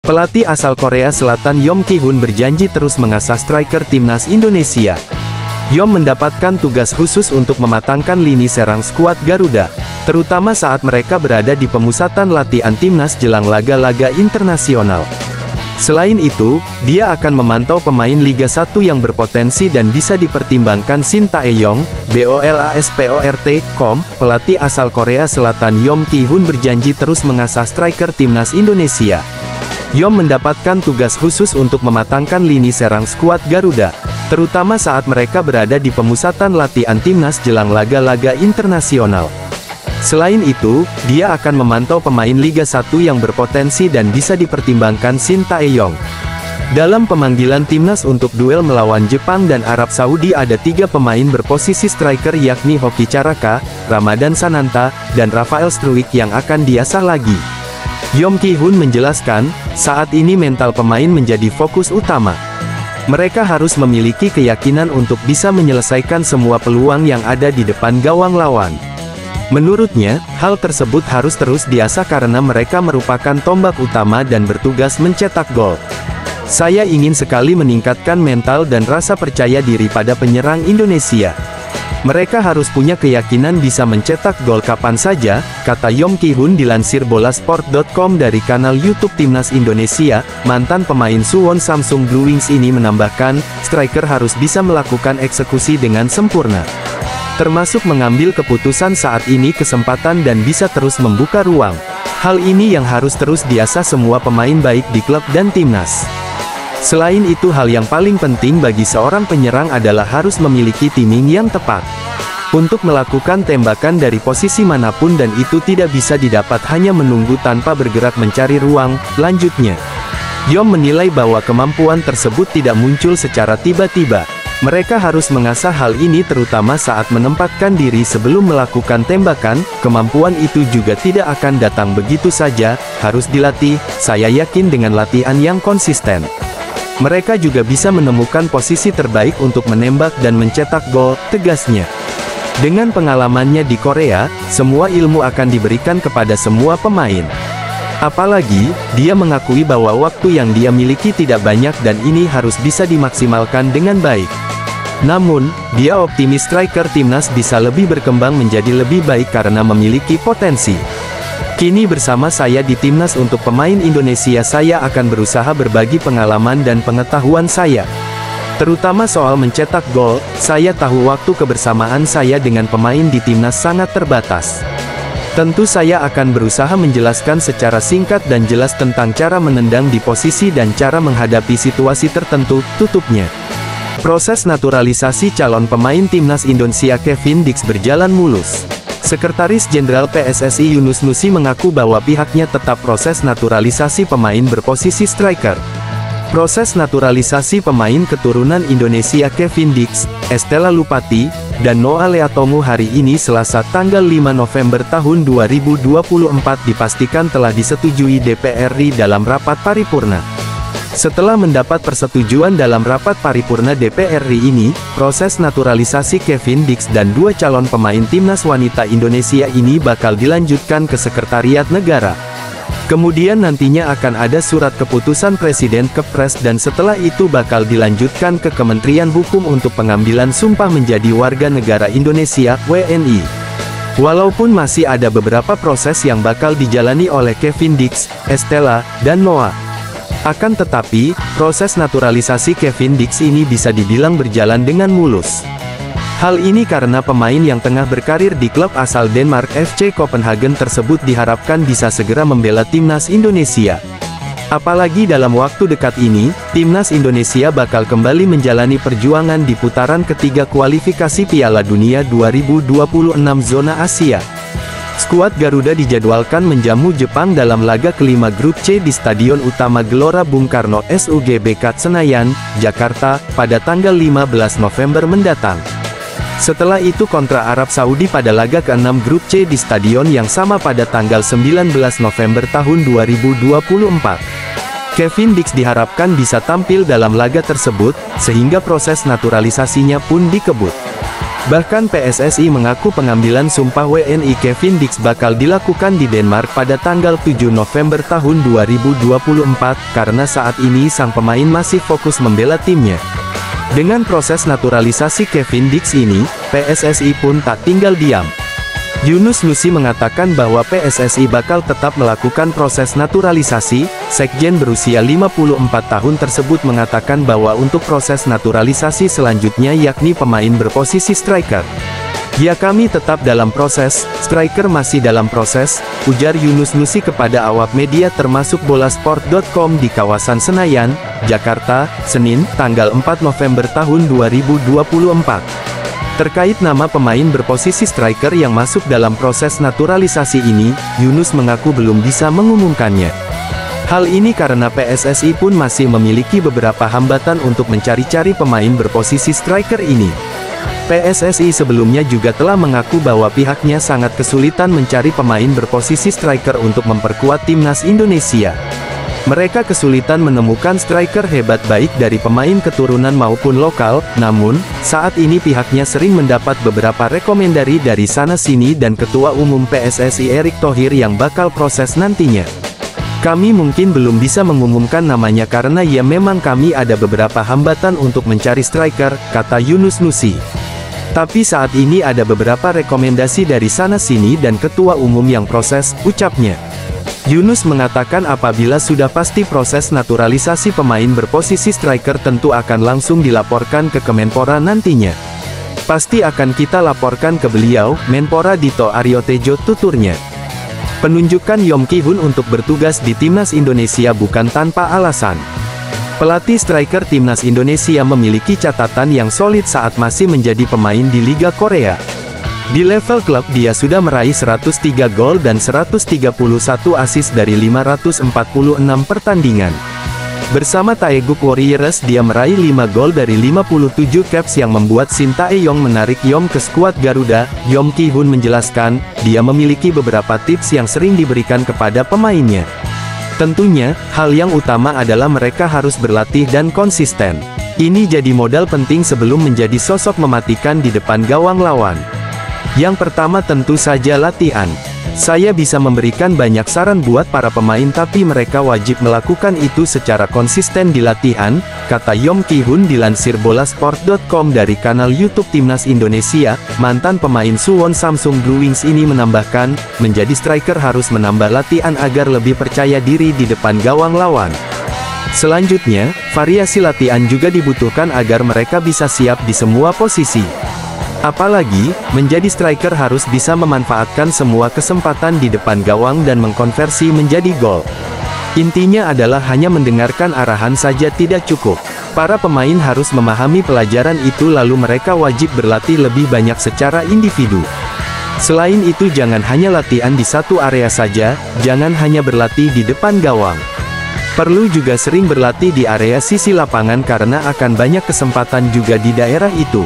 Pelatih asal Korea Selatan Yom Ki-hun berjanji terus mengasah striker timnas Indonesia. Yom mendapatkan tugas khusus untuk mematangkan lini serang skuad Garuda, terutama saat mereka berada di pemusatan latihan timnas jelang laga-laga internasional. Selain itu, dia akan memantau pemain Liga 1 yang berpotensi dan bisa dipertimbangkan Shin Tae-yong, BOLASPORT.com. Pelatih asal Korea Selatan Yom Ki-hun berjanji terus mengasah striker timnas Indonesia. Yom mendapatkan tugas khusus untuk mematangkan lini serang skuad Garuda, terutama saat mereka berada di pemusatan latihan timnas jelang laga-laga internasional. Selain itu, dia akan memantau pemain Liga 1 yang berpotensi dan bisa dipertimbangkan Shin Tae-yong. Dalam pemanggilan timnas untuk duel melawan Jepang dan Arab Saudi ada 3 pemain berposisi striker yakni Hoki Caraka, Ramadan Sananta, dan Rafael Struijk yang akan diasah lagi. Yom Ki-hun menjelaskan, saat ini mental pemain menjadi fokus utama. Mereka harus memiliki keyakinan untuk bisa menyelesaikan semua peluang yang ada di depan gawang lawan. Menurutnya, hal tersebut harus terus diasah karena mereka merupakan tombak utama dan bertugas mencetak gol. Saya ingin sekali meningkatkan mental dan rasa percaya diri pada penyerang Indonesia. Mereka harus punya keyakinan bisa mencetak gol kapan saja, kata Yom Ki-hun dilansir bolasport.com dari kanal YouTube Timnas Indonesia. Mantan pemain Suwon Samsung Blue Wings ini menambahkan, striker harus bisa melakukan eksekusi dengan sempurna, termasuk mengambil keputusan saat ini kesempatan dan bisa terus membuka ruang. Hal ini yang harus terus diasah semua pemain baik di klub dan timnas. Selain itu hal yang paling penting bagi seorang penyerang adalah harus memiliki timing yang tepat untuk melakukan tembakan dari posisi manapun dan itu tidak bisa didapat hanya menunggu tanpa bergerak mencari ruang, lanjutnya. Yom menilai bahwa kemampuan tersebut tidak muncul secara tiba-tiba. Mereka harus mengasah hal ini terutama saat menempatkan diri sebelum melakukan tembakan. Kemampuan itu juga tidak akan datang begitu saja, harus dilatih. Saya yakin dengan latihan yang konsisten, mereka juga bisa menemukan posisi terbaik untuk menembak dan mencetak gol, tegasnya. Dengan pengalamannya di Korea, semua ilmu akan diberikan kepada semua pemain. Apalagi, dia mengakui bahwa waktu yang dia miliki tidak banyak dan ini harus bisa dimaksimalkan dengan baik. Namun, dia optimis striker timnas bisa lebih berkembang menjadi lebih baik karena memiliki potensi. Kini bersama saya di timnas untuk pemain Indonesia saya akan berusaha berbagi pengalaman dan pengetahuan saya. Terutama soal mencetak gol, saya tahu waktu kebersamaan saya dengan pemain di timnas sangat terbatas. Tentu saya akan berusaha menjelaskan secara singkat dan jelas tentang cara menendang di posisi dan cara menghadapi situasi tertentu, tutupnya. Proses naturalisasi calon pemain timnas Indonesia Kevin Dix berjalan mulus. Sekretaris Jenderal PSSI Yunus Nusi mengaku bahwa pihaknya tetap proses naturalisasi pemain berposisi striker. Proses naturalisasi pemain keturunan Indonesia Kevin Dix, Estella Lupati, dan Noah Leatongu hari ini Selasa tanggal 5 November tahun 2024 dipastikan telah disetujui DPR RI dalam rapat paripurna. Setelah mendapat persetujuan dalam rapat paripurna DPR RI ini, proses naturalisasi Kevin Dix dan 2 calon pemain timnas wanita Indonesia ini bakal dilanjutkan ke Sekretariat Negara. Kemudian nantinya akan ada surat keputusan Presiden Kepres dan setelah itu bakal dilanjutkan ke Kementerian Hukum untuk pengambilan sumpah menjadi warga negara Indonesia, WNI. Walaupun masih ada beberapa proses yang bakal dijalani oleh Kevin Dix, Estella, dan Noah. Akan tetapi, proses naturalisasi Kevin Dix ini bisa dibilang berjalan dengan mulus. Hal ini karena pemain yang tengah berkarir di klub asal Denmark FC Copenhagen tersebut diharapkan bisa segera membela timnas Indonesia. Apalagi dalam waktu dekat ini, timnas Indonesia bakal kembali menjalani perjuangan di putaran ketiga kualifikasi Piala Dunia 2026 zona Asia. Skuad Garuda dijadwalkan menjamu Jepang dalam laga kelima grup C di Stadion Utama Gelora Bung Karno SUGBK Senayan, Jakarta, pada tanggal 15 November mendatang. Setelah itu kontra Arab Saudi pada laga ke-6 grup C di stadion yang sama pada tanggal 19 November tahun 2024. Kevin Dix diharapkan bisa tampil dalam laga tersebut, sehingga proses naturalisasinya pun dikebut. Bahkan PSSI mengaku pengambilan sumpah WNI Kevin Dix bakal dilakukan di Denmark pada tanggal 7 November tahun 2024, karena saat ini sang pemain masih fokus membela timnya. Dengan proses naturalisasi Kevin Dix ini, PSSI pun tak tinggal diam. Yunus Nusi mengatakan bahwa PSSI bakal tetap melakukan proses naturalisasi. Sekjen berusia 54 tahun tersebut mengatakan bahwa untuk proses naturalisasi selanjutnya yakni pemain berposisi striker. "Ya, kami tetap dalam proses, striker masih dalam proses," ujar Yunus Nusi kepada awak media termasuk bolasport.com di kawasan Senayan, Jakarta, Senin, tanggal 4 November tahun 2024. Terkait nama pemain berposisi striker yang masuk dalam proses naturalisasi ini, Yunus mengaku belum bisa mengumumkannya. Hal ini karena PSSI pun masih memiliki beberapa hambatan untuk mencari-cari pemain berposisi striker ini. PSSI sebelumnya juga telah mengaku bahwa pihaknya sangat kesulitan mencari pemain berposisi striker untuk memperkuat timnas Indonesia. Mereka kesulitan menemukan striker hebat baik dari pemain keturunan maupun lokal, namun, saat ini pihaknya sering mendapat beberapa rekomendasi dari sana-sini dan Ketua Umum PSSI Erick Thohir yang bakal proses nantinya. "Kami mungkin belum bisa mengumumkan namanya karena ya memang kami ada beberapa hambatan untuk mencari striker," kata Yunus Nusi. "Tapi saat ini ada beberapa rekomendasi dari sana-sini dan Ketua Umum yang proses," ucapnya. Yunus mengatakan apabila sudah pasti proses naturalisasi pemain berposisi striker tentu akan langsung dilaporkan ke Kemenpora nantinya. "Pasti akan kita laporkan ke beliau, Menpora Dito Aryo Tejo," tuturnya. Penunjukan Yom Ki-hun untuk bertugas di Timnas Indonesia bukan tanpa alasan. Pelatih striker Timnas Indonesia memiliki catatan yang solid saat masih menjadi pemain di Liga Korea. Di level klub dia sudah meraih 103 gol dan 131 assist dari 546 pertandingan. Bersama Taeguk Warriors dia meraih 5 gol dari 57 caps yang membuat Shin Tae-yong menarik Yom ke skuad Garuda. Yom Ki-hun menjelaskan, dia memiliki beberapa tips yang sering diberikan kepada pemainnya. Tentunya, hal yang utama adalah mereka harus berlatih dan konsisten. Ini jadi modal penting sebelum menjadi sosok mematikan di depan gawang lawan. Yang pertama tentu saja latihan. "Saya bisa memberikan banyak saran buat para pemain tapi mereka wajib melakukan itu secara konsisten di latihan," kata Yom Ki-hun dilansir bolasport.com dari kanal YouTube Timnas Indonesia. Mantan pemain Suwon Samsung Blue Wings ini menambahkan, menjadi striker harus menambah latihan agar lebih percaya diri di depan gawang lawan. Selanjutnya, variasi latihan juga dibutuhkan agar mereka bisa siap di semua posisi. Apalagi, menjadi striker harus bisa memanfaatkan semua kesempatan di depan gawang dan mengkonversi menjadi gol. Intinya adalah hanya mendengarkan arahan saja tidak cukup. Para pemain harus memahami pelajaran itu lalu mereka wajib berlatih lebih banyak secara individu. Selain itu jangan hanya latihan di satu area saja, jangan hanya berlatih di depan gawang. Perlu juga sering berlatih di area sisi lapangan karena akan banyak kesempatan juga di daerah itu.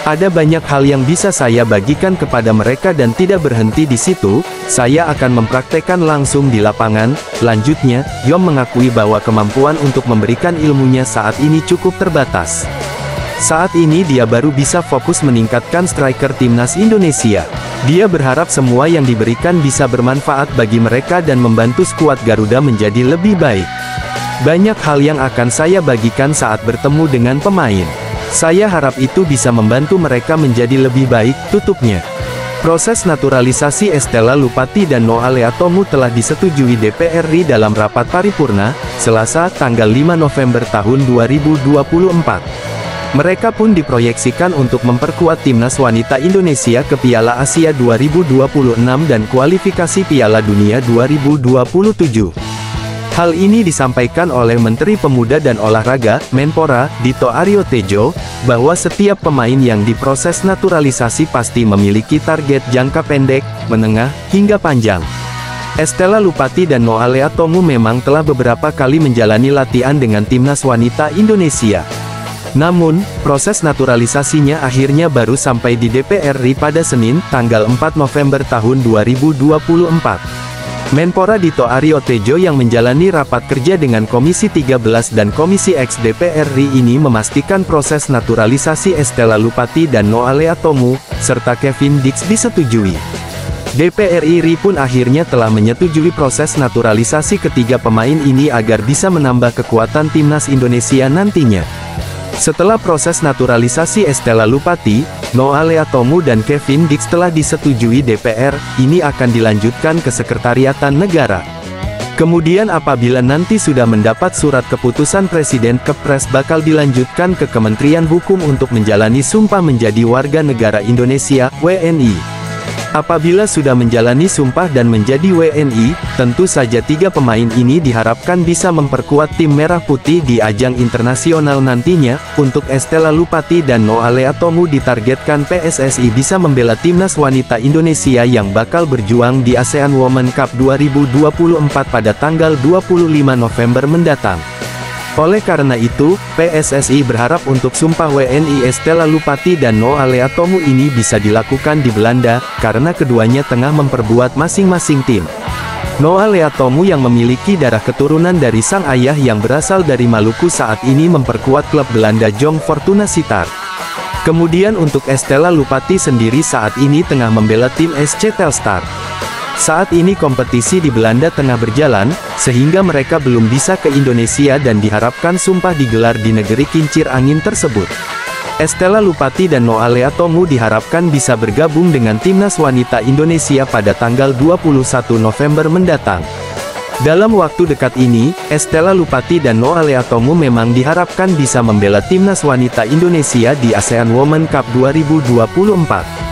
"Ada banyak hal yang bisa saya bagikan kepada mereka dan tidak berhenti di situ, saya akan mempraktekkan langsung di lapangan," lanjutnya. Yom mengakui bahwa kemampuan untuk memberikan ilmunya saat ini cukup terbatas. Saat ini dia baru bisa fokus meningkatkan striker Timnas Indonesia. Dia berharap semua yang diberikan bisa bermanfaat bagi mereka dan membantu skuad Garuda menjadi lebih baik. "Banyak hal yang akan saya bagikan saat bertemu dengan pemain. Saya harap itu bisa membantu mereka menjadi lebih baik," tutupnya. Proses naturalisasi Estella Lupati dan Noah Leatomu telah disetujui DPR RI dalam rapat paripurna, Selasa, tanggal 5 November tahun 2024. Mereka pun diproyeksikan untuk memperkuat timnas wanita Indonesia ke Piala Asia 2026 dan kualifikasi Piala Dunia 2027. Hal ini disampaikan oleh Menteri Pemuda dan Olahraga, Menpora, Dito Aryo Tejo, bahwa setiap pemain yang diproses naturalisasi pasti memiliki target jangka pendek, menengah, hingga panjang. Estella Lupati dan Noah Leatomu memang telah beberapa kali menjalani latihan dengan timnas wanita Indonesia. Namun, proses naturalisasinya akhirnya baru sampai di DPR RI pada Senin, tanggal 4 November tahun 2024. Menpora Dito Aryo Tejo yang menjalani rapat kerja dengan Komisi 13 dan Komisi X DPR RI ini memastikan proses naturalisasi Estella Lupati dan Noalea Tomu, serta Kevin Dix disetujui. DPR RI pun akhirnya telah menyetujui proses naturalisasi ketiga pemain ini agar bisa menambah kekuatan timnas Indonesia nantinya. Setelah proses naturalisasi Estella Lupati, Noalea Tomu dan Kevin Dix telah disetujui DPR, ini akan dilanjutkan ke Sekretariatan Negara. Kemudian apabila nanti sudah mendapat surat keputusan Presiden Kepres bakal dilanjutkan ke Kementerian Hukum untuk menjalani sumpah menjadi warga negara Indonesia, WNI. Apabila sudah menjalani sumpah dan menjadi WNI, tentu saja tiga pemain ini diharapkan bisa memperkuat tim Merah Putih di ajang internasional nantinya. Untuk Estella Lupati dan Noalea Tomu ditargetkan PSSI bisa membela timnas wanita Indonesia yang bakal berjuang di ASEAN Women Cup 2024 pada tanggal 25 November mendatang. Oleh karena itu, PSSI berharap untuk sumpah WNI Estella Lupati dan Noalea Tomu ini bisa dilakukan di Belanda, karena keduanya tengah memperbuat masing-masing tim. Noalea Tomu yang memiliki darah keturunan dari sang ayah yang berasal dari Maluku saat ini memperkuat klub Belanda Jong Fortuna Sittard. Kemudian untuk Estella Lupati sendiri saat ini tengah membela tim SC Telstar. Saat ini kompetisi di Belanda tengah berjalan, sehingga mereka belum bisa ke Indonesia dan diharapkan sumpah digelar di negeri kincir angin tersebut. Estella Lupati dan Noalea Tomu diharapkan bisa bergabung dengan timnas wanita Indonesia pada tanggal 21 November mendatang. Dalam waktu dekat ini, Estella Lupati dan Noalea Tomu memang diharapkan bisa membela timnas wanita Indonesia di ASEAN Women Cup 2024.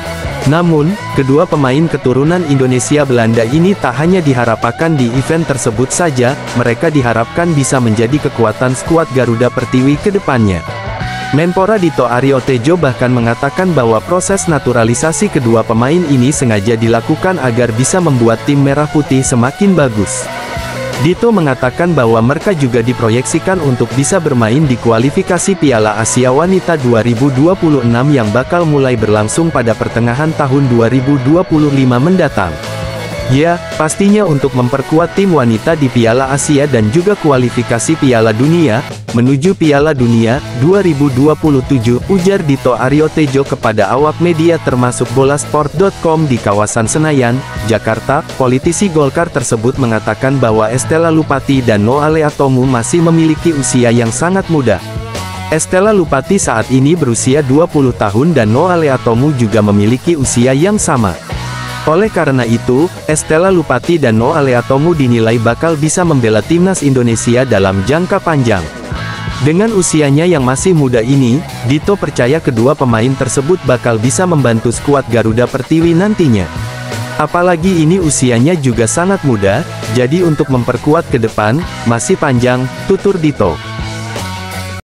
Namun, kedua pemain keturunan Indonesia Belanda ini tak hanya diharapkan di event tersebut saja, mereka diharapkan bisa menjadi kekuatan skuad Garuda Pertiwi ke depannya. Menpora Dito Aryo Tejo bahkan mengatakan bahwa proses naturalisasi kedua pemain ini sengaja dilakukan agar bisa membuat tim Merah Putih semakin bagus. Dito mengatakan bahwa mereka juga diproyeksikan untuk bisa bermain di kualifikasi Piala Asia Wanita 2026 yang bakal mulai berlangsung pada pertengahan tahun 2025 mendatang. Ya, pastinya untuk memperkuat tim wanita di Piala Asia dan juga kualifikasi Piala Dunia, menuju Piala Dunia 2027, ujar Dito Aryo Tejo kepada awak media termasuk Bolasport.com di kawasan Senayan, Jakarta. Politisi Golkar tersebut mengatakan bahwa Estella Lupati dan Noalea Tomu masih memiliki usia yang sangat muda. Estella Lupati saat ini berusia 20 tahun dan Noalea Tomu juga memiliki usia yang sama. Oleh karena itu, Estella Lupati dan Noalea Tomu dinilai bakal bisa membela timnas Indonesia dalam jangka panjang. Dengan usianya yang masih muda ini, Dito percaya kedua pemain tersebut bakal bisa membantu skuad Garuda Pertiwi nantinya. Apalagi ini usianya juga sangat muda, jadi untuk memperkuat ke depan, masih panjang, tutur Dito.